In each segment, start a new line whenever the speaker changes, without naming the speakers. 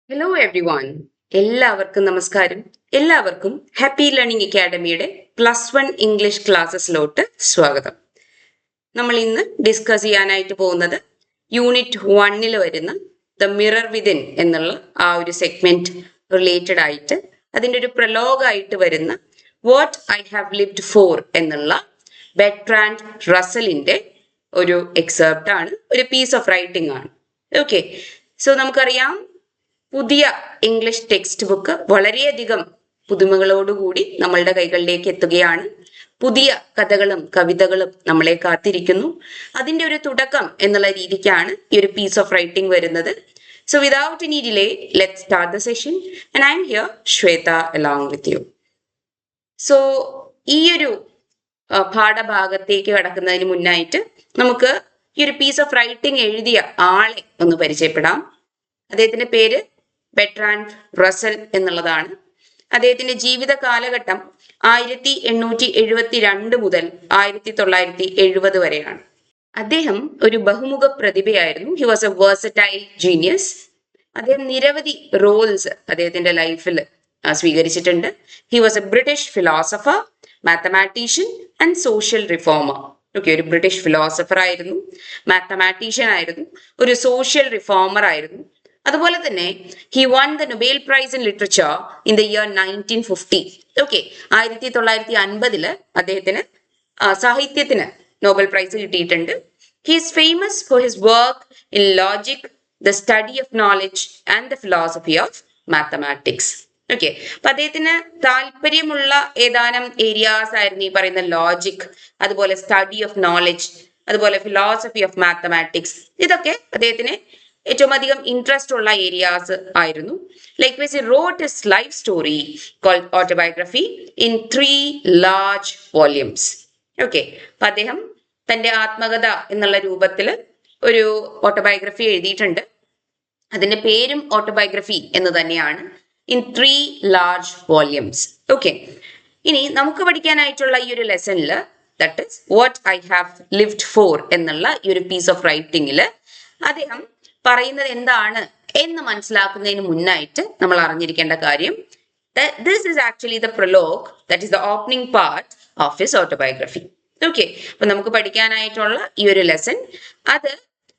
Hello every one, എല്ലാവർക്കും നമസ്കാരം. എല്ലാവർക്കും ഹാപ്പി ലേണിംഗ് അക്കാഡമിയുടെ +1 ഇംഗ്ലീഷ് ക്ലാസ്സസിലോട്ട് സ്വാഗതം. നമ്മൾ ഇന്ന് ഡിസ്കസ് ചെയ്യാനായിട്ട് പോകുന്നത് യൂണിറ്റ് 1 വരുന്ന ദ മിറർ വിതിൻ എന്നുള്ള ആ ഒരു സെഗ്മെന്റ് റിലേറ്റഡ് ആയിട്ട് അതിൻ്റെ ഒരു പ്രലോഗായിട്ട് വരുന്ന what I have lived for എന്നുള്ള ബെർട്രാൻഡ് റസലിന്റെ ഒരു എക്സെർപ്റ്റ് ആണ്, ഒരു പീസ് ഓഫ് റൈറ്റിംഗ് ആണ്. ഓക്കെ, സോ നമുക്കറിയാം പുതിയ ഇംഗ്ലീഷ് ടെക്സ്റ്റ് ബുക്ക് വളരെയധികം പുതുമകളോടുകൂടി നമ്മളുടെ കൈകളിലേക്ക് എത്തുകയാണ്. പുതിയ കഥകളും കവിതകളും നമ്മളെ കാത്തിരിക്കുന്നു. അതിൻ്റെ ഒരു തുടക്കം എന്നുള്ള രീതിക്കാണ് ഈ ഒരു പീസ് ഓഫ് റൈറ്റിംഗ് വരുന്നത്. So without any delay let's start the session and I'm here Shweta along with you. So ഈ ഒരു പാഠഭാഗത്തേക്ക് കടക്കുന്നതിന് മുന്നായിട്ട് നമുക്ക് ഈ ഒരു പീസ് ഓഫ് റൈറ്റിംഗ് എഴുതിയ ആളെ ഒന്ന് പരിചയപ്പെടാം. അദ്ദേഹത്തിന്റെ പേര് ബെർട്രാൻഡ് റസൽ എന്നുള്ളതാണ്. അദ്ദേഹത്തിന്റെ ജീവിത കാലഘട്ടം 1872 മുതൽ 1970 വരെയാണ്. അദ്ദേഹം ഒരു ബഹുമുഖ പ്രതിഭയായിരുന്നു. He was a versatile genius. അദ്ദേഹം നിരവധി റോൾസ് അദ്ദേഹത്തിന്റെ ലൈഫിൽ സ്വീകരിച്ചിട്ടുണ്ട്. He was a British philosopher, mathematician and social reformer. Okay, ഒരു ബ്രിട്ടീഷ് ഫിലോസഫർ ആയിരുന്നു, മാത്തമാറ്റീഷ്യൻ ആയിരുന്നു, ഒരു സോഷ്യൽ റിഫോമർ ആയിരുന്നു. അതുപോലെ തന്നെ he won the Nobel prize in literature in the year 1950. Okay, 1950 അദ്ദേഹത്തിന് സാഹിത്യത്തിന് നോബൽ പ്രൈസ് കിട്ടിയിട്ടുണ്ട്. He is famous for his work in logic, the study of knowledge and the philosophy of mathematics. Okay, അപ്പൊ അദ്ദേഹത്തിന് താല്പര്യമുള്ള ഏതാനും areas ആയിരുന്നു ഈ പറയുന്ന ലോജിക്, അതുപോലെ സ്റ്റഡി ഓഫ് നോളജ്, അതുപോലെ ഫിലോസഫി ഓഫ് മാത്തമാറ്റിക്സ്. ഇതൊക്കെ അദ്ദേഹത്തിന് ഏറ്റവും അധികം ഇൻട്രസ്റ്റ് ഉള്ള ഏരിയാസ് ആയിരുന്നു. Likewise, he wrote his life story called autobiography in 3 large volumes. Okay, അപ്പൊ അദ്ദേഹം തന്റെ ആത്മകഥ എന്നുള്ള രൂപത്തിൽ ഒരു ഓട്ടോബയോഗ്രഫി എഴുതിയിട്ടുണ്ട്. അതിന്റെ പേരും ഓട്ടോബയോഗ്രഫി എന്ന് തന്നെയാണ്, ഇൻ 3 large volumes. ഓക്കെ, ഇനി നമുക്ക് പഠിക്കാനായിട്ടുള്ള ഈ ഒരു ലെസണിൽ, that is what I have lived for എന്നുള്ള ഈ ഒരു പീസ് ഓഫ് റൈറ്റിംഗിൽ അദ്ദേഹം പറയുന്നത് എന്താണ് എന്ന് മനസ്സിലാക്കുന്നതിന് മുന്നായിട്ട് നമ്മൾ അറിഞ്ഞിരിക്കേണ്ട കാര്യം, this is actually the prologue, that is the opening part of his autobiography. Okay, അപ്പൊ നമുക്ക് പഠിക്കാനായിട്ടുള്ള ഈ ഒരു ലെസൺ അത്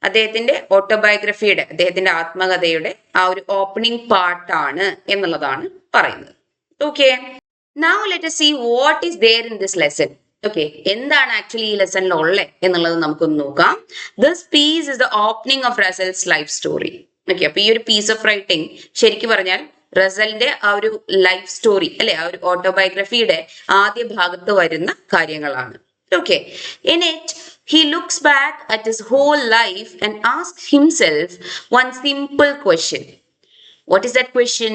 അദ്ദേഹത്തിന്റെ ഓട്ടോബയോഗ്രഫിയുടെ, അദ്ദേഹത്തിന്റെ ആത്മകഥയുടെ ആ ഒരു ഓപ്പണിംഗ് പാർട്ടാണ് എന്നുള്ളതാണ് പറയുന്നത്. Okay, now let us see what is there in this lesson. Okay, എന്താണ് ആക്ച്വലി ഈ ലെസണിൽ ഉള്ളത് എന്നുള്ളത് നമുക്കൊന്ന് നോക്കാം. This piece is the opening of Russell's life story. Okay, അപ്പൊ ഈ ഒരു പീസ് ഓഫ് റൈറ്റിംഗ് ശരിക്കും പറഞ്ഞാൽ റസലിന്റെ ആ ഒരു ലൈഫ് സ്റ്റോറി അല്ലെ, ആ ഒരു ഓട്ടോബയോഗ്രഫിയുടെ ആദ്യ ഭാഗത്ത് വരുന്ന കാര്യങ്ങളാണ്. Okay, in it he looks back at his whole life and asks himself one simple question. What is that question?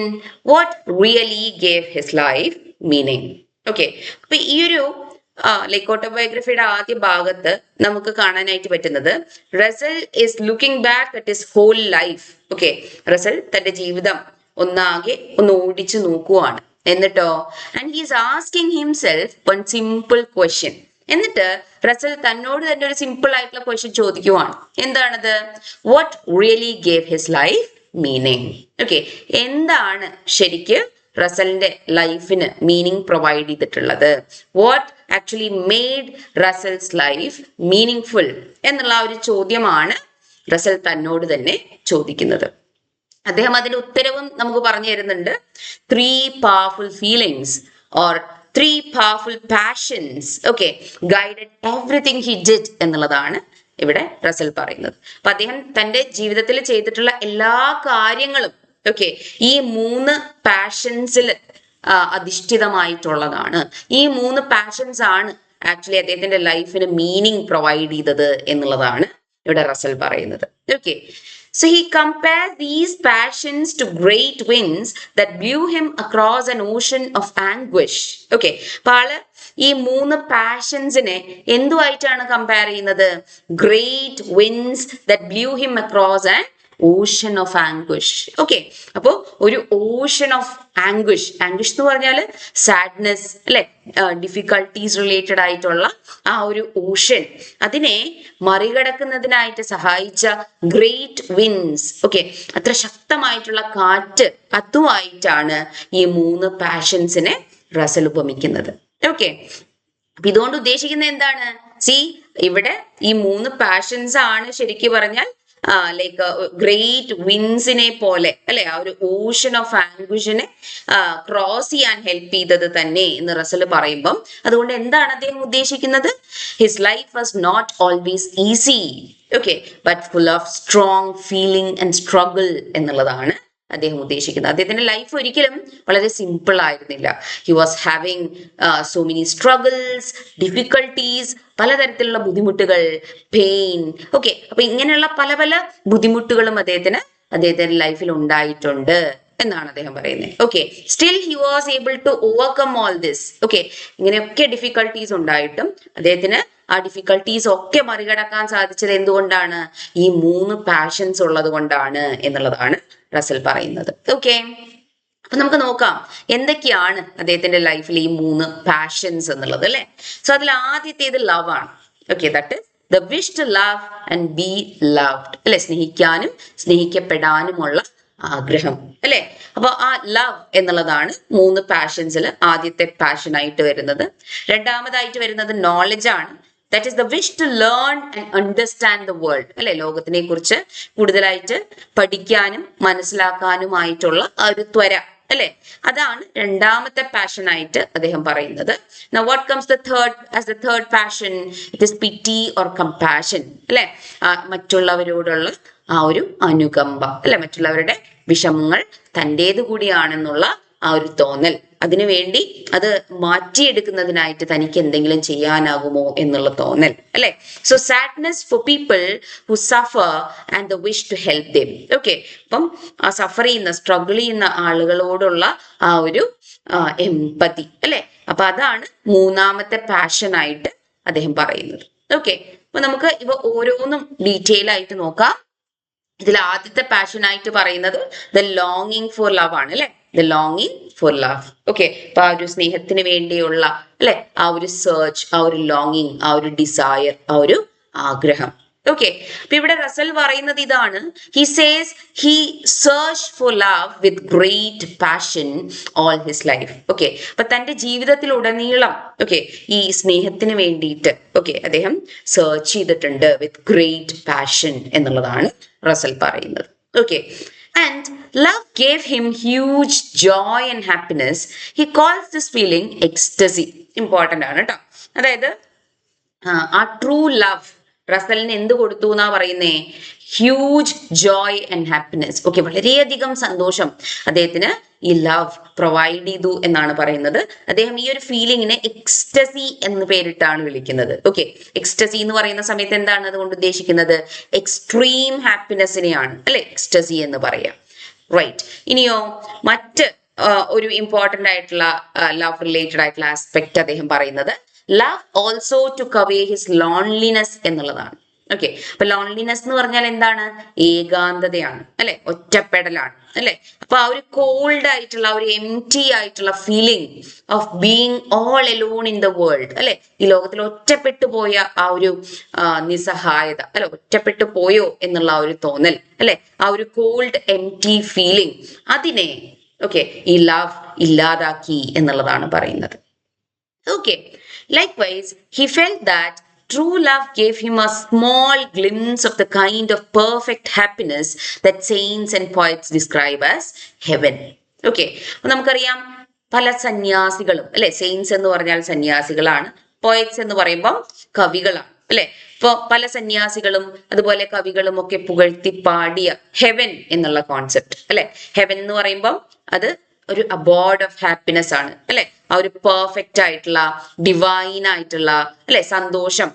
What really gave his life meaning? Okay, അപ്പൊ ഈ ഒരു ലൈക്ക് ഓട്ടോബയോഗ്രഫിയുടെ ആദ്യ ഭാഗത്ത് നമുക്ക് കാണാനായിട്ട് പറ്റുന്നത് Russell is looking back at his whole life. Okay, Russell തന്റെ ജീവിതം ഒന്നാകെ ഒന്ന് ഓടിച്ചു നോക്കുവാണ്. എന്നിട്ടോ, and he is asking himself one simple question. എന്നിട്ട് റസൽ തന്നോട് തന്നെ ഒരു സിമ്പിൾ ആയിട്ടുള്ള ക്വസ്റ്റ്യൻ ചോദിക്കുവാണ്. എന്താണത്? What really gave his life meaning. Okay, എന്താണ് ശരിക്ക് റസലിന്റെ ലൈഫിന് മീനിങ് പ്രൊവൈഡ് ചെയ്തിട്ടുള്ളത്? What actually made Russell's life meaningful എന്നുള്ള ഒരു ചോദ്യമാണ് റസൽ തന്നോട് തന്നെ ചോദിക്കുന്നത്. അദ്ദേഹം അതിന്റെ ഉത്തരവും നമുക്ക് പറഞ്ഞു തരുന്നുണ്ട്. 3 powerful feelings or 3 powerful passions, okay, guided everything he did എന്നുള്ളതാണ് ഇവിടെ റസൽ പറയുന്നത്. അപ്പൊ അദ്ദേഹം തന്റെ ജീവിതത്തിൽ ചെയ്തിട്ടുള്ള എല്ലാ കാര്യങ്ങളും ഓക്കെ ഈ 3 പാഷൻസിൽ അധിഷ്ഠിതമായിട്ടുള്ളതാണ്. ഈ 3 പാഷൻസ് ആണ് ആക്ച്വലി അദ്ദേഹത്തിന്റെ ലൈഫിന് മീനിങ് പ്രൊവൈഡ് ചെയ്തത് എന്നുള്ളതാണ് ഇവിടെ റസൽ പറയുന്നത്. Okay, so he compared these passions to great winds that blew him across an ocean of anguish. Okay, അപ്പൊ ആള് ഈ 3 പാഷൻസിനെ എന്തുമായിട്ടാണ് കമ്പയർ ചെയ്യുന്നത്? Great winds that blew him across an ocean of anguish. Okay, അപ്പോ ഒരു ocean of anguish എന്ന് പറഞ്ഞാൽ sadness അല്ലെ, difficulties related ആയിട്ടുള്ള ആ ഒരു ഓഷൻ, അതിനെ മറികടക്കുന്നതിനായിട്ട് സഹായിച്ച ഗ്രേറ്റ് വിൻസ്. ഓക്കെ, അത്ര ശക്തമായിട്ടുള്ള കാറ്റ്, അതുമായിട്ടാണ് ഈ 3 പാഷൻസിനെ റസൽ ഉപമിക്കുന്നത്. ഓക്കെ, അപ്പൊ ഇതുകൊണ്ട് ഉദ്ദേശിക്കുന്നത് എന്താണ്? സി, ഇവിടെ ഈ 3 പാഷൻസ് ആണ് ശരിക്കും പറഞ്ഞാൽ ലൈക്ക് ഗ്രേറ്റ് വിൻസിനെ പോലെ അല്ലെ, ആ ഒരു ഓഷൻ ഓഫ് ആംഗ്വിഷിനെ ക്രോസ് ചെയ്യാൻ ഹെൽപ്പ് ചെയ്തത് തന്നെ എന്ന് റസൽ പറയുമ്പം, അതുകൊണ്ട് എന്താണ് അദ്ദേഹം ഉദ്ദേശിക്കുന്നത്? His life was not always easy, okay, but full of strong feeling and struggle എന്നുള്ളതാണ് അദ്ദേഹം ഉദ്ദേശിക്കുന്നത്. അദ്ദേഹത്തിന്റെ ലൈഫ് ഒരിക്കലും വളരെ സിമ്പിൾ ആയിരുന്നില്ല. He was having so many struggles, difficulties, പലതരത്തിലുള്ള ബുദ്ധിമുട്ടുകൾ, പെയിൻ. ഓക്കെ, അപ്പൊ ഇങ്ങനെയുള്ള പല പല ബുദ്ധിമുട്ടുകളും അദ്ദേഹത്തിന്റെ ലൈഫിൽ ഉണ്ടായിട്ടുണ്ട് എന്നാണ് അദ്ദേഹം പറയുന്നത്. Okay, still he was able to overcome all this. Okay, ഇങ്ങനെയൊക്കെ ഡിഫിക്കൽട്ടീസ് ഉണ്ടായിട്ടും അദ്ദേഹത്തിന് ആ ഡിഫിക്കൽട്ടീസ് ഒക്കെ മറികടക്കാൻ സാധിച്ചത് എന്തുകൊണ്ടാണ്? ഈ 3 പാഷൻസ് ഉള്ളത് കൊണ്ടാണ് എന്നുള്ളതാണ് റസൽ പറയുന്നത്. ഓക്കെ, അപ്പൊ നമുക്ക് നോക്കാം എന്തൊക്കെയാണ് അദ്ദേഹത്തിന്റെ ലൈഫിൽ ഈ 3 പാഷൻസ് എന്നുള്ളത് അല്ലെ. സോ അതിൽ ആദ്യത്തേത് ലവ് ആണ്. Okay, that is the wish to love and be loved അല്ലെ, സ്നേഹിക്കാനും സ്നേഹിക്കപ്പെടാനുമുള്ള ആഗ്രഹം അല്ലെ. അപ്പൊ ആ ലവ് എന്നുള്ളതാണ് 3 പാഷൻസിൽ ആദ്യത്തെ പാഷൻ ആയിട്ട് വരുന്നത്. രണ്ടാമതായിട്ട് വരുന്നത് നോളജ് ആണ്. That is the wish to learn and understand the world അല്ലെ, ലോകത്തിനെ കുറിച്ച് കൂടുതലായിട്ട് പഠിക്കാനും മനസ്സിലാക്കാനുമായിട്ടുള്ള ആ ഒരു ത്വര അല്ലെ, അതാണ് രണ്ടാമത്തെ പാഷൻ ആയിട്ട് അദ്ദേഹം പറയുന്നത്. Now what comes as the third passion? It is pity or compassion അല്ലെ, മറ്റുള്ളവരോടുള്ള ആ ഒരു അനുകമ്പ അല്ലെ, മറ്റുള്ളവരുടെ വിഷമങ്ങൾ തൻ്റേത് കൂടിയാണെന്നുള്ള ആ ഒരു തോന്നൽ, അതിനുവേണ്ടി അത് മാറ്റിയെടുക്കുന്നതിനായിട്ട് തനിക്ക് എന്തെങ്കിലും ചെയ്യാനാകുമോ എന്നുള്ള തോന്നൽ അല്ലെ. So sadness for people who suffer and the wish to help them. Okay, അപ്പം ആ സഫർ ചെയ്യുന്ന, സ്ട്രഗിൾ ചെയ്യുന്ന ആളുകളോടുള്ള ആ ഒരു എംപതി അല്ലെ, അപ്പൊ അതാണ് മൂന്നാമത്തെ പാഷനായിട്ട് അദ്ദേഹം പറയുന്നത്. ഓക്കെ, അപ്പൊ നമുക്ക് ഇവ ഓരോന്നും ഡീറ്റെയിൽ ആയിട്ട് നോക്കാം. ഇതിൽ ആദ്യത്തെ പാഷനായിട്ട് പറയുന്നത് ദ ലോങ്ങിങ് ഫോർ ലവ് ആണ് അല്ലെ, ദ ലോങ്ങിങ് ഫോർ ലവ്. ഓക്കെ, അപ്പൊ ആ ഒരു സ്നേഹത്തിന് വേണ്ടിയുള്ള അല്ലെ ആ ഒരു സെർച്ച്, ആ ഒരു ലോങ്ങിങ്, ആ ഒരു ഡിസയർ, ആ ഒരു ആഗ്രഹം. ഓക്കെ, അപ്പൊ ഇവിടെ റസൽ പറയുന്നത് ഇതാണ്. He says he search for love with great passion all his life. Okay, അപ്പൊ തന്റെ ജീവിതത്തിൽ ഉടനീളം ഓക്കെ ഈ സ്നേഹത്തിന് വേണ്ടിയിട്ട് ഓക്കെ അദ്ദേഹം സെർച്ച് ചെയ്തിട്ടുണ്ട് വിത്ത് ഗ്രേറ്റ് പാഷൻ എന്നുള്ളതാണ് റസൽ പറയുന്നത്. Okay, and love gave him huge joy and happiness. He calls this feeling ecstasy. Important ആണ് കേട്ടോ. അതായത് ആ ട്രൂ ലവ് റസലിന് എന്ത് കൊടുത്തു എന്നാ പറയുന്നേ? Huge Joy and happiness. Okay, വളരെയധികം സന്തോഷം അദ്ദേഹത്തിന് ഈ ലവ് പ്രൊവൈഡ് ചെയ്തു എന്നാണ് പറയുന്നത്. അദ്ദേഹം ഈ ഒരു ഫീലിങ്ങിനെ എക്സ്റ്റസി എന്ന് പേരിട്ടാണ് വിളിക്കുന്നത്. ഓക്കെ, എക്സ്റ്റസി എന്ന് പറയുന്ന സമയത്ത് എന്താണ് അതുകൊണ്ട് ഉദ്ദേശിക്കുന്നത്? എക്സ്ട്രീം ഹാപ്പിനെസ്സിനെയാണ് അല്ലെ എക്സ്റ്റസി എന്ന് പറയാം. റൈറ്റ്, ഇനിയോ മറ്റ് ഒരു ഇമ്പോർട്ടന്റ് ആയിട്ടുള്ള ലവ് റിലേറ്റഡ് ആയിട്ടുള്ള ആസ്പെക്ട് അദ്ദേഹം പറയുന്നത് love also took away his loneliness എന്നുള്ളതാണ്. ഓക്കെ, അപ്പൊ ലോൺലിനെസ് എന്ന് പറഞ്ഞാൽ എന്താണ്? ഏകാന്തതയാണ് അല്ലെ, ഒറ്റപ്പെടലാണ് അല്ലെ. അപ്പൊ ആ ഒരു കോൾഡ് ആയിട്ടുള്ള ഒരു എംപ്റ്റി ആയിട്ടുള്ള feeling of being all Elon in the world അല്ലെ, ഈ ലോകത്തിൽ ഒറ്റപ്പെട്ടു പോയ ആ ഒരു നിസ്സഹായത അല്ലെ, ഒറ്റപ്പെട്ടു പോയോ എന്നുള്ള ആ ഒരു തോന്നൽ അല്ലെ, ആ ഒരു കോൾഡ് എംപ്റ്റി ഫീലിംഗ്, അതിനെ ഓക്കെ ഈ ലവ് ഇല്ലാതാക്കി എന്നുള്ളതാണ് പറയുന്നത്. Okay, likewise, he felt that true love gave him a small glimpse of the kind of perfect happiness that saints and poets describe as heaven. Okay, നമുക്കറിയാം പല സന്യാസികളും അല്ലെ, saints എന്ന് പറഞ്ഞാൽ സന്യാസികളാണ്, പോയറ്റ്സ് എന്ന് പറയുമ്പോൾ കവികളാണ് അല്ലെ. ഇപ്പൊ പല സന്യാസികളും അതുപോലെ കവികളും ഒക്കെ പുകഴ്ത്തി പാടിയ ഹെവൻ എന്നുള്ള കോൺസെപ്റ്റ് അല്ലെ. ഹെവൻ എന്ന് പറയുമ്പോൾ അത് ഒരു അബോർഡ് ഓഫ് ഹാപ്പിനെസ് ആണ് അല്ലെ, ആ ഒരു പെർഫെക്റ്റ് ആയിട്ടുള്ള ഡിവൈൻ ആയിട്ടുള്ള അല്ലെ സന്തോഷം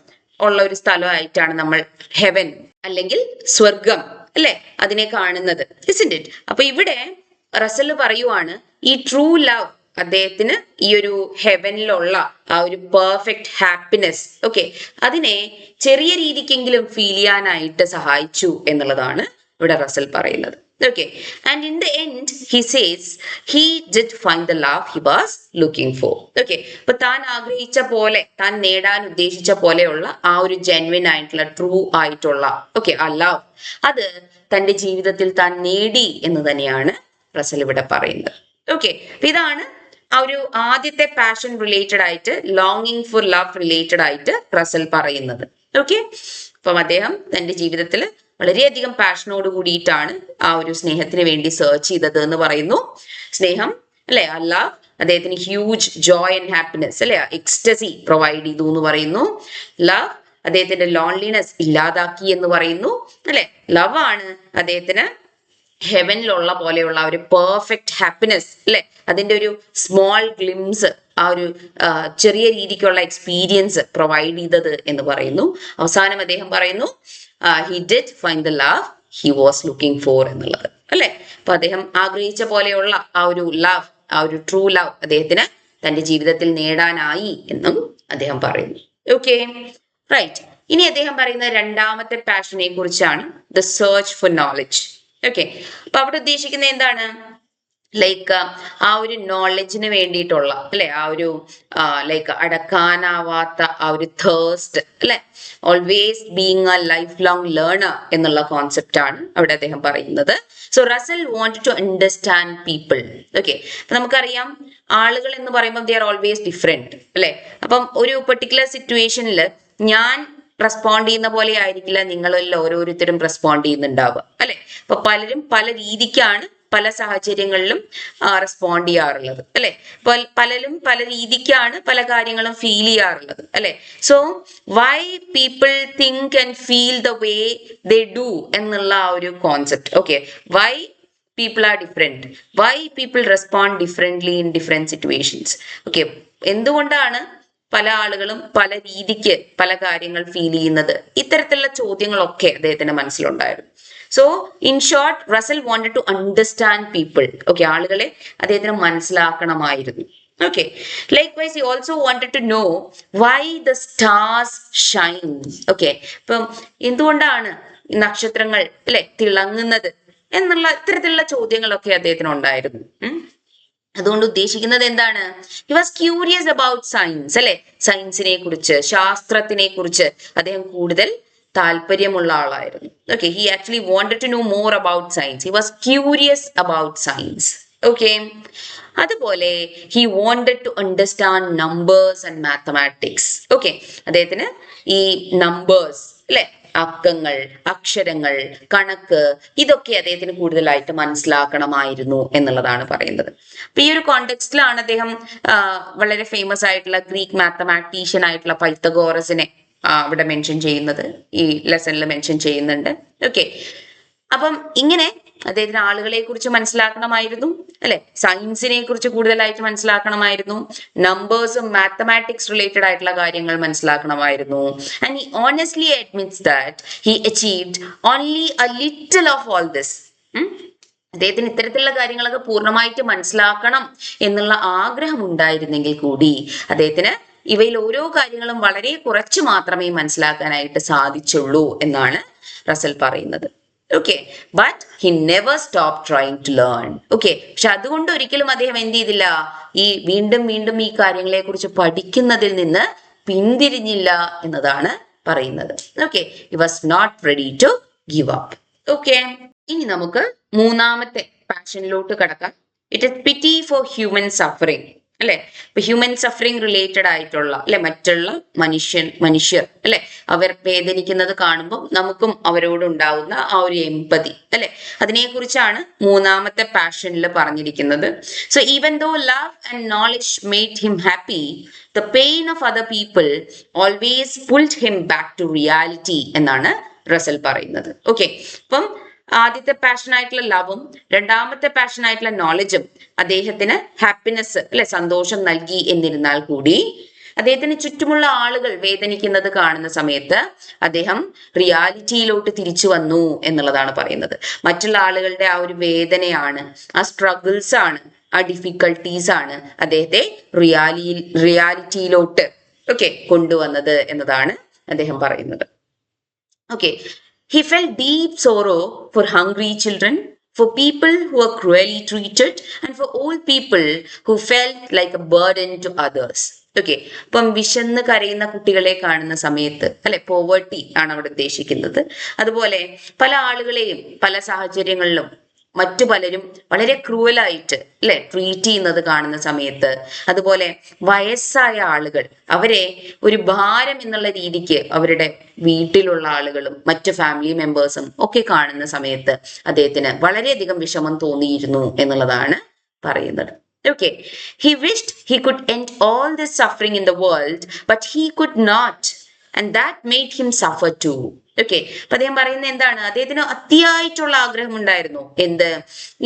ഉള്ള ഒരു സ്ഥലമായിട്ടാണ് നമ്മൾ ഹെവൻ അല്ലെങ്കിൽ സ്വർഗം അല്ലെ അതിനെ കാണുന്നത്. ഇസ്ന്റ് ഇറ്റ്? അപ്പൊ ഇവിടെ റസൽ പറയുവാണ് ഈ ട്രൂ ലവ് അദ്ദേഹത്തിന് ഈ ഒരു ഹെവനിലുള്ള ആ ഒരു പെർഫെക്റ്റ് ഹാപ്പിനെസ് ഓക്കെ അതിനെ ചെറിയ രീതിക്കെങ്കിലും ഫീൽ ചെയ്യാനായിട്ട് സഹായിച്ചു എന്നുള്ളതാണ് ഇവിടെ റസൽ പറയുന്നത്. Okay, and in the end he says he did find the love he was looking for. Okay, അപ്പൊ താൻ ആഗ്രഹിച്ച പോലെ, താൻ നേടാൻ ഉദ്ദേശിച്ച പോലെയുള്ള ആ ഒരു ജെന്വിൻ ആയിട്ടുള്ള ട്രൂ ആയിട്ടുള്ള ആ ലവ്, അത് തന്റെ ജീവിതത്തിൽ താൻ നേടി എന്ന് തന്നെയാണ് റസൽ ഇവിടെ പറയുന്നത്. ഓക്കെ, ഇതാണ് ആ ഒരു ആദ്യത്തെ പാഷൻ റിലേറ്റഡ് ആയിട്ട്, ലോങ്ങിങ് ഫോർ ലവ് റിലേറ്റഡ് ആയിട്ട് റസൽ പറയുന്നത്. ഓക്കെ, അപ്പം അദ്ദേഹം തന്റെ ജീവിതത്തിൽ വളരെയധികം പാഷനോട് കൂടിയിട്ടാണ് ആ ഒരു സ്നേഹത്തിന് വേണ്ടി സെർച്ച് ചെയ്തത് എന്ന് പറയുന്നു. സ്നേഹം അല്ലെ, ലവ് അദ്ദേഹത്തിന് ഹ്യൂജ് ജോയ് ആൻഡ് ഹാപ്പിനെസ് അല്ലെ, എക്സ്റ്റസി പ്രൊവൈഡ് ചെയ്തു എന്ന് പറയുന്നു. ലവ് അദ്ദേഹത്തിന്റെ ലോൺലിനെസ് ഇല്ലാതാക്കി എന്ന് പറയുന്നു അല്ലെ. ലവ് ആണ് അദ്ദേഹത്തിന് ഹെവനിലുള്ള പോലെയുള്ള ഒരു പെർഫെക്റ്റ് ഹാപ്പിനെസ് അല്ലെ, അതിന്റെ ഒരു സ്മോൾ ഗ്ലിംസ്, ആ ഒരു ചെറിയ രീതിക്കുള്ള എക്സ്പീരിയൻസ് പ്രൊവൈഡ് ചെയ്തത് എന്ന് പറയുന്നു. അവസാനം അദ്ദേഹം പറയുന്നു he did find the love he was looking for എന്നുള്ളത് അല്ലെ. അപ്പൊ അദ്ദേഹം ആഗ്രഹിച്ച പോലെയുള്ള ആ ഒരു ലവ്, ആ ഒരു ട്രൂ ലവ് അദ്ദേഹത്തിന് തന്റെ ജീവിതത്തിൽ നേടാനായി എന്നും അദ്ദേഹം പറയുന്നു. Okay, right. ഇനി അദ്ദേഹം പറയുന്ന രണ്ടാമത്തെ പാഷനെ കുറിച്ചാണ്, the search for knowledge. Okay, അപ്പൊ അവിടെ ഉദ്ദേശിക്കുന്നത് എന്താണ്? ലൈക്ക് ആ ഒരു നോളജിന് വേണ്ടിയിട്ടുള്ള അല്ലെ, ആ ഒരു ലൈക്ക് അടക്കാനാവാത്ത ആ ഒരു തേഴ്സ്റ്റ് അല്ലെ, always being a lifelong learner എന്നുള്ള കോൺസെപ്റ്റ് ആണ് അവിടെ അദ്ദേഹം പറയുന്നത്. So Russell wanted to understand people. Okay, അപ്പൊ നമുക്കറിയാം ആളുകൾ എന്ന് പറയുമ്പോൾ ദേ ആർ ഓൾവേസ് ഡിഫറെന്റ് അല്ലെ. അപ്പം ഒരു പെർട്ടിക്കുലർ സിറ്റുവേഷനിൽ ഞാൻ റെസ്പോണ്ട് ചെയ്യുന്ന പോലെ ആയിരിക്കില്ല നിങ്ങളിൽ ഓരോരുത്തരും റെസ്പോണ്ട് ചെയ്യുന്നുണ്ടാവുക അല്ലെ. അപ്പൊ പലരും പല രീതിക്കാണ് പല സാഹചര്യങ്ങളിലും റെസ്പോണ്ട് ചെയ്യാറുള്ളത് അല്ലെ. പലരും പല രീതിക്കാണ് പല കാര്യങ്ങളും ഫീൽ ചെയ്യാറുള്ളത് അല്ലെ. So why people think and feel the way they do എന്നുള്ള ആ ഒരു concept. Okay, why people are different, why people respond differently in different situations. Okay, എന്തുകൊണ്ടാണ് പല ആളുകളും പല രീതിക്ക് പല കാര്യങ്ങൾ ഫീൽ ചെയ്യുന്നത്? ഇത്തരത്തിലുള്ള ചോദ്യങ്ങളൊക്കെ അദ്ദേഹത്തിന്റെ മനസ്സിലുണ്ടായിരുന്നു. So in short, Russell wanted to understand people. Okay, ആളുകളെ അദ്ദേഹത്തിന് മനസ്സിലാക്കണമായിരുന്നു. Okay, likewise he also wanted to know why the stars shine. Okay, ഇപ്പം എന്തുകൊണ്ടാണ് നക്ഷത്രങ്ങൾ അല്ലെ തിളങ്ങുന്നത് എന്നുള്ള ഇത്തരത്തിലുള്ള ചോദ്യങ്ങളൊക്കെ അദ്ദേഹത്തിന് ഉണ്ടായിരുന്നു. അതുകൊണ്ട് ഉദ്ദേശിക്കുന്നത് എന്താണ്? He was curious about science അല്ലെ, സയൻസിനെ കുറിച്ച്, ശാസ്ത്രത്തിനെ കുറിച്ച് അദ്ദേഹം കൂടുതൽ താല്പര്യമുള്ള ആളായിരുന്നു. Okay, he actually wanted to know more about science. He was curious about science. Okay, അതുപോലെ he wanted to understand numbers and mathematics. Okay, അദ്ദേഹത്തിന് ഈ നമ്പേഴ്സ് അല്ലെ, അക്കങ്ങൾ, അക്ഷരങ്ങൾ, കണക്ക്, ഇതൊക്കെ അദ്ദേഹത്തിന് കൂടുതലായിട്ട് മനസ്സിലാക്കണമായിരുന്നു എന്നുള്ളതാണ് പറയുന്നത്. അപ്പൊ ഈ ഒരു കോണ്ടെക്സ്റ്റിലാണ് അദ്ദേഹം വളരെ ഫേമസ് ആയിട്ടുള്ള ഗ്രീക്ക് മാത്തമാറ്റീഷ്യൻ ആയിട്ടുള്ള പൈത്തഗോറസിനെ അവിടെ മെൻഷൻ ചെയ്യുന്നത്, ഈ ലെസണിൽ മെൻഷൻ ചെയ്യുന്നുണ്ട്. ഓക്കെ, അപ്പം ഇങ്ങനെ അദ്ദേഹത്തിന് ആളുകളെ കുറിച്ച് മനസ്സിലാക്കണമായിരുന്നു അല്ലെ, സയൻസിനെ കുറിച്ച് കൂടുതലായിട്ട് മനസ്സിലാക്കണമായിരുന്നു, നമ്പേഴ്സും മാത്തമാറ്റിക്സ് റിലേറ്റഡ് ആയിട്ടുള്ള കാര്യങ്ങൾ മനസ്സിലാക്കണമായിരുന്നു. And he honestly admits that he achieved only a little of all this. അദ്ദേഹത്തിന് ഇത്തരത്തിലുള്ള കാര്യങ്ങളൊക്കെ പൂർണ്ണമായിട്ട് മനസ്സിലാക്കണം എന്നുള്ള ആഗ്രഹം ഉണ്ടായിരുന്നെങ്കിൽ കൂടി അദ്ദേഹത്തിന് ഇവയിൽ ഓരോ കാര്യങ്ങളും വളരെ കുറച്ച് മാത്രമേ മനസ്സിലാക്കാനായിട്ട് സാധിച്ചുള്ളൂ എന്നാണ് റസൽ പറയുന്നത്. Okay, but he never stop trying to learn. Okay, പക്ഷെ അതുകൊണ്ട് ഒരിക്കലും അദ്ദേഹം എന്ത് ചെയ്തില്ല, ഈ വീണ്ടും വീണ്ടും ഈ കാര്യങ്ങളെ കുറിച്ച് പഠിക്കുന്നതിൽ നിന്ന് പിന്തിരിഞ്ഞില്ല എന്നതാണ് പറയുന്നത്. Okay, he was not ready to give up. Okay, ഇനി നമുക്ക് മൂന്നാമത്തെ പാഷനിലോട്ട് കടക്കാം. It is pity for human suffering അല്ലെ. ഇപ്പൊ ഹ്യൂമൻ സഫറിങ് റിലേറ്റഡ് ആയിട്ടുള്ള അല്ലെ, മറ്റുള്ള മനുഷ്യർ അല്ലെ, അവർ വേദനിക്കുന്നത് കാണുമ്പോൾ നമുക്കും അവരോട് ഉണ്ടാവുന്ന ആ ഒരു എമ്പതി അല്ലെ, അതിനെക്കുറിച്ചാണ് മൂന്നാമത്തെ പാഷനിൽ പറഞ്ഞിരിക്കുന്നത്. So even though love and knowledge made him happy, the pain of other people always pulled him back to reality എന്നാണ് റസൽ പറയുന്നത്. ഓക്കെ, അപ്പം ആദ്യത്തെ പാഷൻ ആയിട്ടുള്ള ലവും രണ്ടാമത്തെ പാഷൻ ആയിട്ടുള്ള നോളജും അദ്ദേഹത്തിന് ഹാപ്പിനെസ് അല്ലെ, സന്തോഷം നൽകി എന്നിരുന്നാൽ കൂടി അദ്ദേഹത്തിന് ചുറ്റുമുള്ള ആളുകൾ വേദനിക്കുന്നത് കാണുന്ന സമയത്ത് അദ്ദേഹം റിയാലിറ്റിയിലോട്ട് തിരിച്ചു വന്നു എന്നുള്ളതാണ് പറയുന്നത്. മറ്റുള്ള ആളുകളുടെ ആ ഒരു വേദനയാണ്, ആ സ്ട്രഗിൾസ് ആണ്, ആ ഡിഫിക്കൽട്ടീസ് ആണ് അദ്ദേഹത്തെ റിയാലിറ്റിയിലോട്ട് കൊണ്ടുവന്നത് എന്നതാണ് അദ്ദേഹം പറയുന്നത്. Okay, he felt deep sorrow for hungry children, for people who are cruelly treated, and for all people who felt like a burden to others. Okay, ഇപ്പം വിശന്ന് കരയുന്ന കുട്ടികളെ കാണുന്ന സമയത്ത് അല്ലെ, പോവർട്ടി ആണ് അവിടെ ഉദ്ദേശിക്കുന്നത്. അതുപോലെ പല ആളുകളെയും പല സാഹചര്യങ്ങളിലും മറ്റു പലരും വളരെ ക്രൂവലായിട്ട് അല്ലെ ട്രീറ്റ് ചെയ്യുന്നത് കാണുന്ന സമയത്ത്, അതുപോലെ വയസ്സായ ആളുകൾ അവരെ ഒരു ഭാരം എന്നുള്ള രീതിക്ക് അവരുടെ വീട്ടിലുള്ള ആളുകളും മറ്റു ഫാമിലി മെമ്പേഴ്സും ഒക്കെ കാണുന്ന സമയത്ത് അദ്ദേഹത്തിന് വളരെയധികം വിഷമം തോന്നിയിരുന്നു എന്നുള്ളതാണ് പറയുന്നത്. Okay, he wished he could end all this suffering in the world, but he could not, and that made him suffer too. Okay, അപ്പൊ അദ്ദേഹം പറയുന്നത് എന്താണ്, അദ്ദേഹത്തിന് അതിയായിട്ടുള്ള ആഗ്രഹം ഉണ്ടായിരുന്നു. എന്ത്,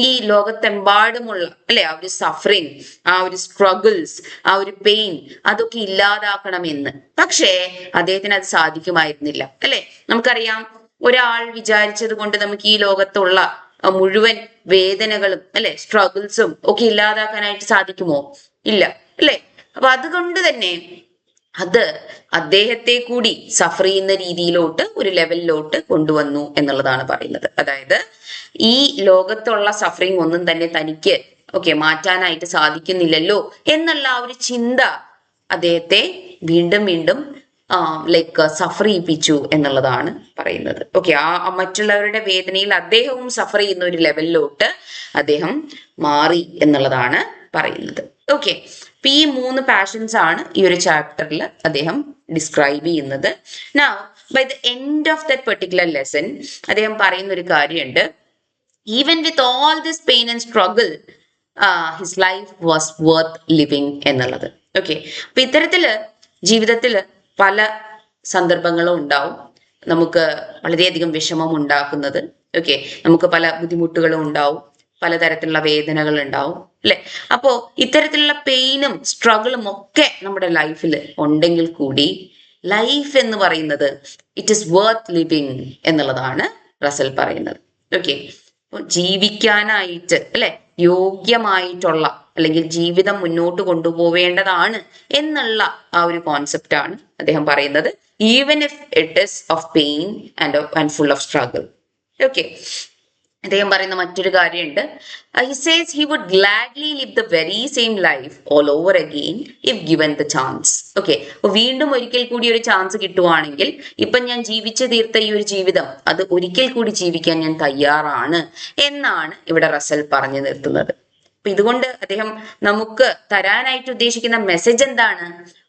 ഈ ലോകത്തെമ്പാടുമുള്ള അല്ലെ ആ ഒരു സഫറിങ്, ആ ഒരു സ്ട്രഗിൾസ്, ആ ഒരു പെയിൻ അതൊക്കെ ഇല്ലാതാക്കണമെന്ന്. പക്ഷേ അദ്ദേഹത്തിന് അത് സാധിക്കുമായിരുന്നില്ല അല്ലെ. നമുക്കറിയാം, ഒരാൾ വിചാരിച്ചത് കൊണ്ട് നമുക്ക് ഈ ലോകത്തുള്ള മുഴുവൻ വേദനകളും അല്ലെ സ്ട്രഗിൾസും ഒക്കെ ഇല്ലാതാക്കാനായിട്ട് സാധിക്കുമോ? ഇല്ല അല്ലെ. അപ്പൊ അതുകൊണ്ട് തന്നെ അത് അദ്ദേഹത്തെ കൂടി സഫർ ചെയ്യുന്ന രീതിയിലോട്ട് ഒരു ലെവലിലോട്ട് കൊണ്ടുവന്നു എന്നുള്ളതാണ് പറയുന്നത്. അതായത് ഈ ലോകത്തുള്ള സഫറിങ് ഒന്നും തന്നെ തനിക്ക് മാറ്റാനായിട്ട് സാധിക്കുന്നില്ലല്ലോ എന്നുള്ള ആ ഒരു ചിന്ത അദ്ദേഹത്തെ വീണ്ടും വീണ്ടും സഫർ ചെയ്യിപ്പിച്ചു എന്നുള്ളതാണ് പറയുന്നത്. ഓക്കെ, ആ മറ്റുള്ളവരുടെ വേദനയിൽ അദ്ദേഹവും സഫർ ചെയ്യുന്ന ഒരു ലെവലിലോട്ട് അദ്ദേഹം മാറി എന്നുള്ളതാണ് പറയുന്നത്. ഓക്കെ, അപ്പൊ ഈ 3 പാഷൻസ് ആണ് ഈ ഒരു ചാപ്റ്ററിൽ അദ്ദേഹം ഡിസ്ക്രൈബ് ചെയ്യുന്നത്. Now by the end of that particular lesson അദ്ദേഹം പറയുന്ന ഒരു കാര്യമുണ്ട്, even with all this pain and struggle his life was worth living എന്നുള്ളത്. ഓക്കെ, അപ്പൊ ഇത്തരത്തില് ജീവിതത്തിൽ പല സന്ദർഭങ്ങളും ഉണ്ടാവും നമുക്ക് വളരെയധികം വിഷമം ഉണ്ടാക്കുന്നത്. ഓക്കെ, നമുക്ക് പല ബുദ്ധിമുട്ടുകളും ഉണ്ടാവും, പലതരത്തിലുള്ള വേദനകൾ ഉണ്ടാവും അല്ലെ. അപ്പോ ഇത്തരത്തിലുള്ള പെയിനും സ്ട്രഗിളും ഒക്കെ നമ്മുടെ ലൈഫിൽ ഉണ്ടെങ്കിൽ കൂടി ലൈഫ് എന്ന് പറയുന്നത് ഇറ്റ് ഇസ് വർത്ത് ലിവിങ് എന്നുള്ളതാണ് റസൽ പറയുന്നത്. ഓക്കെ, ജീവിക്കാനായിട്ട് അല്ലെ യോഗ്യമായിട്ടുള്ള അല്ലെങ്കിൽ ജീവിതം മുന്നോട്ട് കൊണ്ടുപോവേണ്ടതാണ് എന്നുള്ള ആ ഒരു കോൺസെപ്റ്റ് ആണ് അദ്ദേഹം പറയുന്നത്, even if it is of pain and full of struggle. Okay, അദ്ദേഹം പറയുന്ന മറ്റൊരു കാര്യമുണ്ട്, he says he would gladly live the very same life all over again if given the chance. Okay, അപ്പൊ വീണ്ടും ഒരിക്കൽ കൂടി ഒരു ചാൻസ് കിട്ടുവാണെങ്കിൽ ഇപ്പൊ ഞാൻ ജീവിച്ചു തീർത്ത ഈ ഒരു ജീവിതം അത് ഒരിക്കൽ കൂടി ജീവിക്കാൻ ഞാൻ തയ്യാറാണ് എന്നാണ് ഇവിടെ റസൽ പറഞ്ഞു നിർത്തുന്നത്. അപ്പൊ ഇതുകൊണ്ട് അദ്ദേഹം നമുക്ക് തരാനായിട്ട് ഉദ്ദേശിക്കുന്ന മെസ്സേജ് എന്താണ്,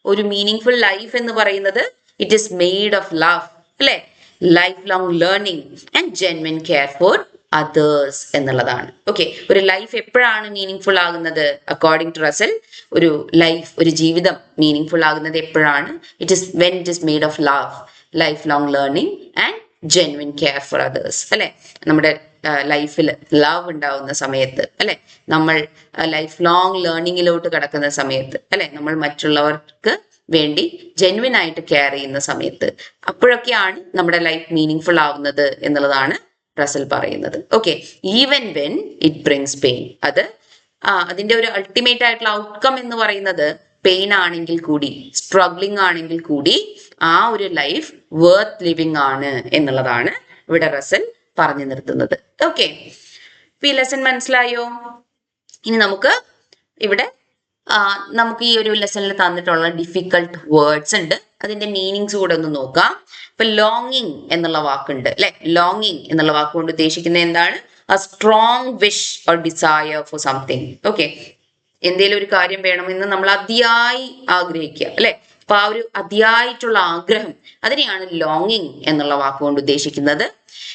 ഒരു മീനിങ് ഫുൾ ലൈഫ് എന്ന് പറയുന്നത് it is made of love അല്ലെ, life long learning and genuine care for others എന്നുള്ളതാണ്. ഓക്കെ, ഒരു ലൈഫ് എപ്പോഴാണ് മീനിങ് ഫുൾ ആകുന്നത്? അക്കോർഡിംഗ് ടു റസൽ, ഒരു ലൈഫ്, ഒരു ജീവിതം മീനിങ് ഫുൾ ആകുന്നത് എപ്പോഴാണ്? It is when it is made of love, life long learning and genuine care for others അല്ലെ. നമ്മുടെ ലൈഫിൽ ലവ് ഉണ്ടാവുന്ന സമയത്ത് അല്ലെ, നമ്മൾ ലൈഫ് ലോങ് ലേണിങ്ങിലോട്ട് കടക്കുന്ന സമയത്ത് അല്ലെ, നമ്മൾ മറ്റുള്ളവർക്ക് വേണ്ടി ജെന്യുവൻ ആയിട്ട് കെയർ ചെയ്യുന്ന സമയത്ത്, അപ്പോഴൊക്കെയാണ് നമ്മുടെ ലൈഫ് മീനിങ് ഫുൾ ആവുന്നത് എന്നുള്ളതാണ് റസൽ പറയുന്നത്. Okay, even when it brings pain, അത് അതിന്റെ ഒരു അൾട്ടിമേറ്റ് ആയിട്ടുള്ള ഔട്ട്കം എന്ന് പറയുന്നത് പെയിൻ ആണെങ്കിൽ കൂടി, സ്ട്രഗ്ലിംഗ് ആണെങ്കിൽ കൂടി ആ ഒരു ലൈഫ് വർത്ത് ലിവിങ് ആണ് എന്നുള്ളതാണ് ഇവിടെ റസൽ പറഞ്ഞു നിർത്തുന്നത്. ഓക്കെ, ഈ ലെസൺ മനസ്സിലായോ? ഇനി നമുക്ക് ഇവിടെ നമുക്ക് ഈ ഒരു ലെസണിൽ തന്നിട്ടുള്ള ഡിഫിക്കൾട്ട് വേർഡ്സ് ഉണ്ട്, അതിന്റെ മീനിങ്സ് കൂടെ ഒന്ന് നോക്കാം. ഇപ്പൊ ലോങ്ങിങ് എന്നുള്ള വാക്കുണ്ട് അല്ലെ, ലോങ്ങിങ് എന്നുള്ള വാക്കുകൊണ്ട് ഉദ്ദേശിക്കുന്നത് എന്താണ്? a strong wish or desire for something. Okay, എന്തെങ്കിലും ഒരു കാര്യം വേണമെന്ന് നമ്മൾ അതിയായി ആഗ്രഹിക്കുക അല്ലെ, അപ്പൊ ആ ഒരു അതിയായിട്ടുള്ള ആഗ്രഹം അതിനെയാണ് ലോങ്ങിങ് എന്നുള്ള വാക്കുകൊണ്ട് ഉദ്ദേശിക്കുന്നത്.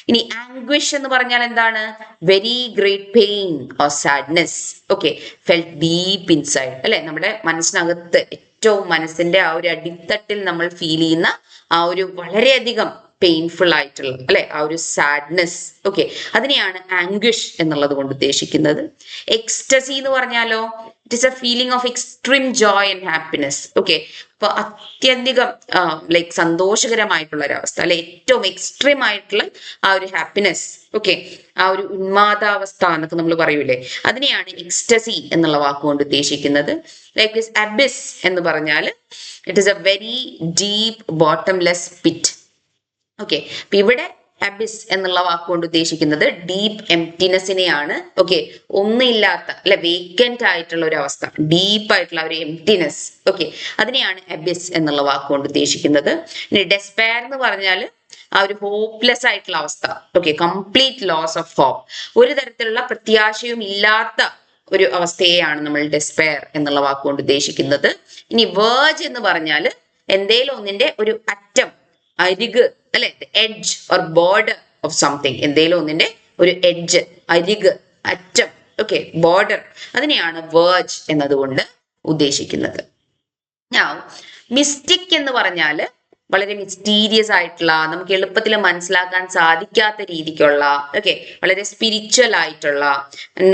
ഇനി ആംഗ്വിഷ് എന്ന് പറഞ്ഞാൽ എന്താണ്? Very great pain or sadness. Okay, felt deep inside അല്ലെ, നമ്മുടെ മനസ്സിനകത്ത് ഏറ്റവും മനസ്സിന്റെ ആ ഒരു അടിത്തട്ടിൽ നമ്മൾ ഫീൽ ചെയ്യുന്ന ആ ഒരു വളരെയധികം പെയിൻഫുൾ ആയിട്ടുള്ള അല്ലെ ആ ഒരു സാഡ്നെസ്. ഓക്കെ, അതിനെയാണ് ആംഗ്വിഷ് എന്നുള്ളത് കൊണ്ട് ഉദ്ദേശിക്കുന്നത്. എക്സ്റ്റസി എന്ന് പറഞ്ഞാലോ, it is A feeling of extreme Joy and happiness. Okay, അപ്പൊ അത്യധികം സന്തോഷകരമായിട്ടുള്ള ഒരു അവസ്ഥ അല്ലെ, ഏറ്റവും എക്സ്ട്രീം ആയിട്ടുള്ള ആ ഒരു ഹാപ്പിനെസ്. ഓക്കെ, ആ ഒരു ഉന്മാദാവസ്ഥ എന്നൊക്കെ നമ്മൾ പറയൂലേ, അതിനെയാണ് എക്സ്റ്റസി എന്നുള്ള വാക്കുകൊണ്ട് ഉദ്ദേശിക്കുന്നത്. ലൈക്ക് ദിസ് അബിസ് എന്ന് പറഞ്ഞാൽ it is a very deep bottomless pit. Okay, അപ്പൊ ഇവിടെ അബിസ് എന്നുള്ള വാക്കുകൊണ്ട് ഉദ്ദേശിക്കുന്നത് ഡീപ്പ് എംപ്റ്റിനെസ്സിനെയാണ്. ഓക്കെ, ഒന്നില്ലാത്ത അല്ലെ വേക്കന്റ് ആയിട്ടുള്ള ഒരു അവസ്ഥ, ഡീപ്പ് ആയിട്ടുള്ള ഒരു എംപ്റ്റിനെസ്. ഓക്കെ, അതിനെയാണ് അബിസ് എന്നുള്ള വാക്കുകൊണ്ട് ഉദ്ദേശിക്കുന്നത്. ഇനി ഡെസ്പെയർ എന്ന് പറഞ്ഞാൽ ആ ഒരു ഹോപ്പ്ലെസ് ആയിട്ടുള്ള അവസ്ഥ. Okay, complete loss of hope, ഒരു തരത്തിലുള്ള പ്രത്യാശയും ഇല്ലാത്ത ഒരു അവസ്ഥയെയാണ് നമ്മൾ ഡെസ്പെയർ എന്നുള്ള വാക്കുകൊണ്ട് ഉദ്ദേശിക്കുന്നത്. ഇനി വേർജ് എന്ന് പറഞ്ഞാൽ എന്തേലും ഒന്നിന്റെ ഒരു അറ്റം, അരിക് അല്ലെ, edge or border of something, എന്തേലും ഒന്നിന്റെ ഒരു എഡ്ജ്, അരിക്, അറ്റം, ഓക്കെ, ബോർഡർ, അതിനെയാണ് വേർജ് എന്നതുകൊണ്ട് ഉദ്ദേശിക്കുന്നത്. മിസ്റ്റിക് എന്ന് പറഞ്ഞാല് വളരെ മിസ്റ്റീരിയസ് ആയിട്ടുള്ള, നമുക്ക് എളുപ്പത്തിൽ മനസ്സിലാക്കാൻ സാധിക്കാത്ത രീതിക്കുള്ള, ഓക്കെ, വളരെ സ്പിരിച്വൽ ആയിട്ടുള്ള,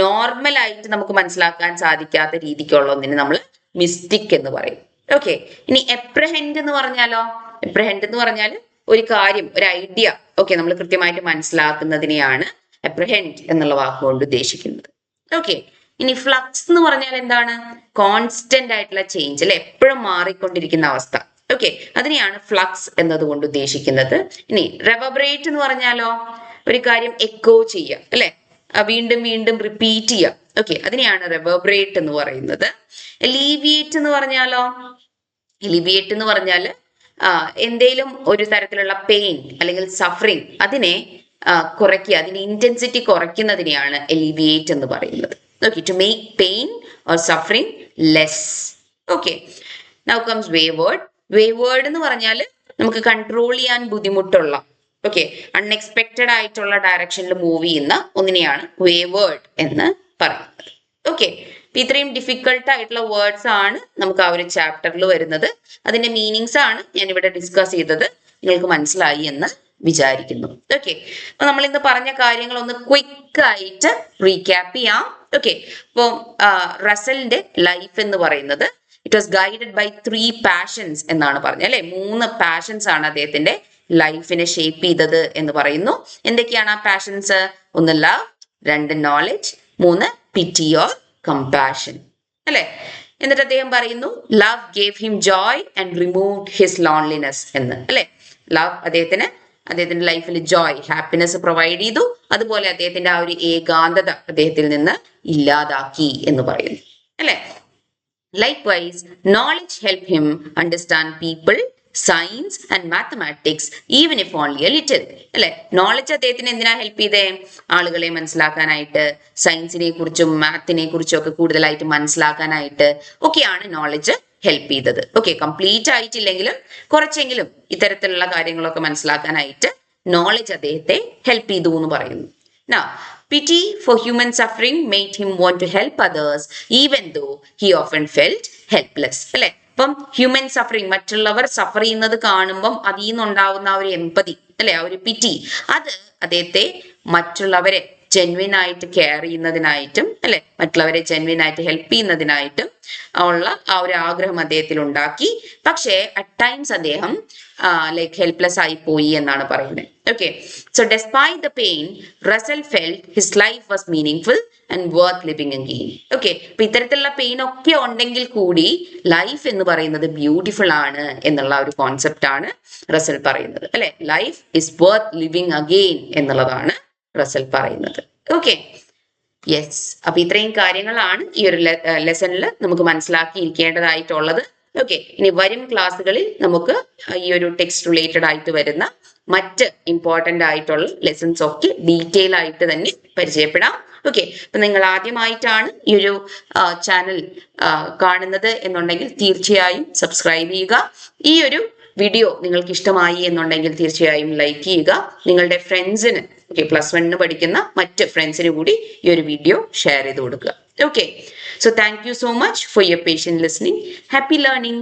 നോർമൽ ആയിട്ട് നമുക്ക് മനസ്സിലാക്കാൻ സാധിക്കാത്ത രീതിക്കുള്ള ഒന്നിന് നമ്മൾ മിസ്റ്റിക് എന്ന് പറയും. ഓക്കെ, ഇനി എപ്രഹെൻഡ് എന്ന് പറഞ്ഞാലോ, എപ്രഹെൻഡ് എന്ന് പറഞ്ഞാൽ ഒരു കാര്യം, ഒരു ഐഡിയ, ഓക്കെ, നമ്മൾ കൃത്യമായിട്ട് മനസ്സിലാക്കുന്നതിനെയാണ് എപ്രഹെൻഡ് എന്നുള്ള വാക്കുകൊണ്ട് ഉദ്ദേശിക്കുന്നത്. ഓക്കെ, ഇനി ഫ്ലക്സ് എന്ന് പറഞ്ഞാൽ എന്താണ്? കോൺസ്റ്റന്റ് ആയിട്ടുള്ള ചേഞ്ച് അല്ലെ, എപ്പോഴും മാറിക്കൊണ്ടിരിക്കുന്ന അവസ്ഥ. ഓക്കെ, അതിനെയാണ് ഫ്ലക്സ് എന്നതുകൊണ്ട് ഉദ്ദേശിക്കുന്നത്. ഇനി റെവബറേറ്റ് എന്ന് പറഞ്ഞാലോ ഒരു കാര്യം എക്കോ ചെയ്യുക അല്ലെ, വീണ്ടും വീണ്ടും റിപ്പീറ്റ് ചെയ്യുക. ഓക്കെ, അതിനെയാണ് റെവബറേറ്റ് എന്ന് പറയുന്നത്. എലീവിയേറ്റ് എന്ന് പറഞ്ഞാലോ, എലിവിയേറ്റ് എന്ന് പറഞ്ഞാൽ എന്തേലും ഒരു തരത്തിലുള്ള പെയിൻ അല്ലെങ്കിൽ സഫറിങ് അതിനെ കുറയ്ക്കുക, അതിന്റെ ഇന്റൻസിറ്റി കുറയ്ക്കുന്നതിനെയാണ് എലിവിയേറ്റ് എന്ന് പറയുന്നത്. Okay, to make pain or suffering less. Okay, now comes wayward. Wayward എന്ന് പറഞ്ഞാൽ നമുക്ക് കൺട്രോൾ ചെയ്യാൻ ബുദ്ധിമുട്ടുള്ള, ഓക്കെ, അൺഎക്സ്പെക്റ്റഡ് ആയിട്ടുള്ള ഡയറക്ഷനിൽ മൂവ് ചെയ്യുന്ന ഒന്നിനെയാണ് വേവേർഡ് എന്ന് പറയുന്നത്. ഓക്കെ, ഇത്രയും ഡിഫിക്കൽട്ട് ആയിട്ടുള്ള വേർഡ്സ് ആണ് നമുക്ക് ആ ഒരു ചാപ്റ്ററിൽ വരുന്നത്. അതിന്റെ മീനിങ്സ് ആണ് ഞാൻ ഇവിടെ ഡിസ്കസ് ചെയ്തത്. നിങ്ങൾക്ക് മനസ്സിലായി എന്ന് വിചാരിക്കുന്നു. ഓക്കെ, അപ്പൊ നമ്മൾ ഇന്ന് പറഞ്ഞ കാര്യങ്ങൾ ഒന്ന് ക്വിക്ക് ആയിട്ട് റീക്യാപ്പ് ചെയ്യാം. ഓക്കെ, അപ്പോൾ റസലിന്റെ ലൈഫ് എന്ന് പറയുന്നത് it was guided by 3 passions എന്നാണ് പറഞ്ഞത് അല്ലെ. 3 പാഷൻസ് ആണ് അദ്ദേഹത്തിന്റെ ലൈഫിനെ ഷേപ്പ് ചെയ്തത് എന്ന് പറയുന്നു. എന്തൊക്കെയാണ് ആ passions? 1 love, 2 knowledge, 3 pity or compassion അല്ലെ. എന്നിട്ട് അദ്ദേഹം പറയുന്നു love gave him joy and removed his loneliness എന്ന് അല്ലെ. ലവ് അദ്ദേഹത്തിന്റെ ലൈഫിൽ ജോയ്, ഹാപ്പിനെസ് പ്രൊവൈഡ് ചെയ്തു, അതുപോലെ അദ്ദേഹത്തിന്റെ ആ ഒരു ഏകാന്തത അദ്ദേഹത്തിൽ നിന്ന് ഇല്ലാതാക്കി എന്ന് പറയുന്നു അല്ലെ. Likewise, knowledge helped him understand people, science and mathematics, even if only a little. അല്ലെ, നോളജ് അദ്ദേഹത്തിന് എന്തിനാ ഹെൽപ്പ് ചെയ്തേ? ആളുകളെ മനസ്സിലാക്കാനായിട്ട്, സയൻസിനെ കുറിച്ചും മാത്തിനെ കുറിച്ചും ഒക്കെ കൂടുതലായിട്ട് മനസ്സിലാക്കാനായിട്ട് ഒക്കെയാണ് നോളജ് ഹെൽപ്പ് ചെയ്തത്. ഓക്കെ, കംപ്ലീറ്റ് ആയിട്ടില്ലെങ്കിലും കുറച്ചെങ്കിലും ഇത്തരത്തിലുള്ള കാര്യങ്ങളൊക്കെ മനസ്സിലാക്കാനായിട്ട് നോളജ് അദ്ദേഹത്തെ ഹെൽപ്പ് ചെയ്തു എന്ന് പറയുന്നു. Now, pity for human suffering made him want to help others even though he often felt helpless. അല്ലെ, അപ്പം ഹ്യൂമൻ സഫറിങ്, മറ്റുള്ളവർ സഫർ ചെയ്യുന്നത് കാണുമ്പം അതിൽ നിന്നുണ്ടാവുന്ന ആ ഒരു എമ്പതി അല്ലെ, ആ ഒരു പിറ്റി, അത് അദ്ദേഹത്തെ മറ്റുള്ളവരെ ജെന്വിൻ ആയിട്ട് കെയർ ചെയ്യുന്നതിനായിട്ടും അല്ലെ, മറ്റുള്ളവരെ ജെന്വിൻ ആയിട്ട് ഹെൽപ്പ് ചെയ്യുന്നതിനായിട്ടും ഉള്ള ആ ഒരു ആഗ്രഹം അദ്ദേഹത്തിൽ ഉണ്ടാക്കി. പക്ഷേ അറ്റ് ടൈംസ് അദ്ദേഹം ലൈക്ക് ഹെൽപ്ലെസ് ആയി പോയി എന്നാണ് പറയുന്നത്. Okay, so despite the pain Russell felt his life was meaningful and worth living again. Okay, അപ്പൊ ഇത്തരത്തിലുള്ള പെയിൻ ഒക്കെ ഉണ്ടെങ്കിൽ കൂടി ലൈഫ് എന്ന് പറയുന്നത് ബ്യൂട്ടിഫുൾ ആണ് എന്നുള്ള ഒരു കോൺസെപ്റ്റ് ആണ് റസൽ പറയുന്നത് അല്ലെ. Life is worth living again എന്നുള്ളതാണ് റസൽ പറയുന്നത്. ഓക്കെ, യെസ്, അപ്പൊ ഇത്രയും കാര്യങ്ങളാണ് ഈ ഒരു ലെസണിൽ നമുക്ക് മനസ്സിലാക്കിയിരിക്കേണ്ടതായിട്ടുള്ളത്. ഓക്കെ, ഇനി വരും ക്ലാസ്സുകളിൽ നമുക്ക് ഈ ഒരു ടെക്സ്റ്റ് റിലേറ്റഡ് ആയിട്ട് വരുന്ന മറ്റ് ഇമ്പോർട്ടൻ്റ് ആയിട്ടുള്ള ലെസൺസ് ഒക്കെ ഡീറ്റെയിൽ ആയിട്ട് തന്നെ പരിചയപ്പെടാം. ഓക്കെ, അപ്പൊ നിങ്ങൾ ആദ്യമായിട്ടാണ് ഈ ഒരു ചാനൽ കാണുന്നത് എന്നുണ്ടെങ്കിൽ തീർച്ചയായും സബ്സ്ക്രൈബ് ചെയ്യുക. ഈ ഒരു വീഡിയോ നിങ്ങൾക്ക് ഇഷ്ടമായി എന്നുണ്ടെങ്കിൽ തീർച്ചയായും ലൈക്ക് ചെയ്യുക. നിങ്ങളുടെ ഫ്രണ്ട്സിന്, ഓക്കെ, +1 പഠിക്കുന്ന മറ്റ് ഫ്രണ്ട്സിന് കൂടി ഈ ഒരു വീഡിയോ ഷെയർ ചെയ്ത് കൊടുക്കുക. Okay, so thank you so much for your patient listening. Happy learning.